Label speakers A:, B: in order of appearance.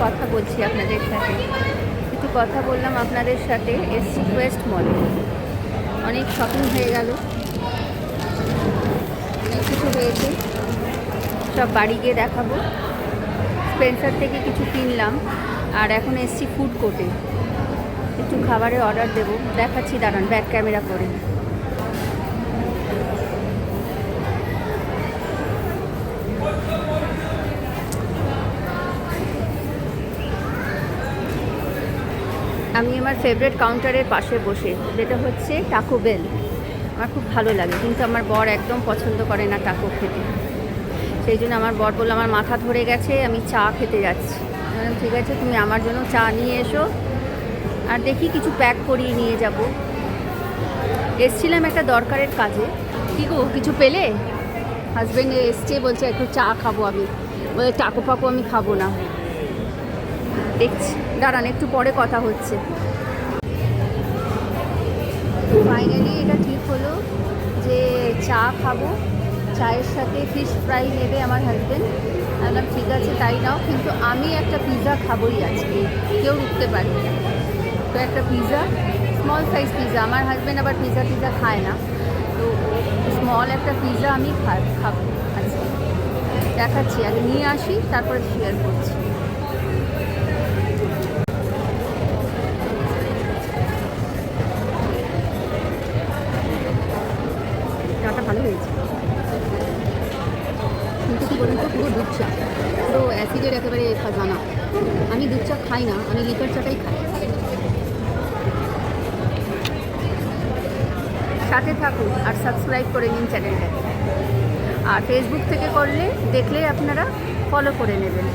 A: কথা বলছি আপনাদের সাথে, একটু কথা বললাম আপনাদের সাথে। এসছি ওয়েস্ট মলে, অনেক শপিং হয়ে গেল, অনেক কিছু হয়েছে, সব বাড়ি গিয়ে দেখাবো। স্পেন্সার থেকে কিছু কিনলাম, আর এখন এসছি ফুড কোর্টে, একটু খাবারের অর্ডার দেবো, দেখাচ্ছি, দাঁড়ান ব্যাক ক্যামেরা করে। আমি আমার ফেভারিট কাউন্টারের পাশে বসে, যেটা হচ্ছে টাকো বেল। আমার খুব ভালো লাগে, কিন্তু আমার বর একদম পছন্দ করে না টাকো খেতে। সেই জন্য আমার বর বলল আমার মাথা ধরে গেছে, আমি চা খেতে যাচ্ছি। ঠিক আছে, তুমি আমার জন্য চা নিয়ে এসো, আর দেখি কিছু প্যাক করিয়ে নিয়ে যাব। এসছিলাম একটা দরকারের কাজে। কী গো, কিছু পেলে? হাজব্যান্ড এসছে, বলছে একটু চা খাবো। আমি বলে টাকো পাকো আমি খাবো না। দেখছি, দাঁড়ান একটু পরে কথা হচ্ছে। ফাইনালি এটা ঠিক হলো যে চা খাবো, চায়ের সাথে ফিশ ফ্রাই নেবে আমার হাজব্যান্ড। আমি বললাম ঠিক আছে তাই নাও, কিন্তু আমি একটা পিৎজা খাবোই আজকে, কেউ রুখতে পারবে না। তো একটা পিৎজা, স্মল সাইজ পিৎজা, আমার হাজব্যান্ড আবার পিৎজা খায় না, তো স্মল একটা পিৎজা আমি খাবো আজকে। দেখাচ্ছি, আগে নিয়ে আসি তারপরে শেয়ার করছি। চাটা ভালো হয়েছে, কিন্তু কী বলুন তো, পুরো দুধ চা, পুরো অ্যাসিডের একেবারে খাজানা। আমি দুধ চা খাই না, আমি লিকার চাটাই খাই। সাথে থাকুন আর সাবস্ক্রাইব করে নিন চ্যানেলটাকে, আর ফেসবুক থেকে করলে দেখলেই আপনারা ফলো করে নেবেন।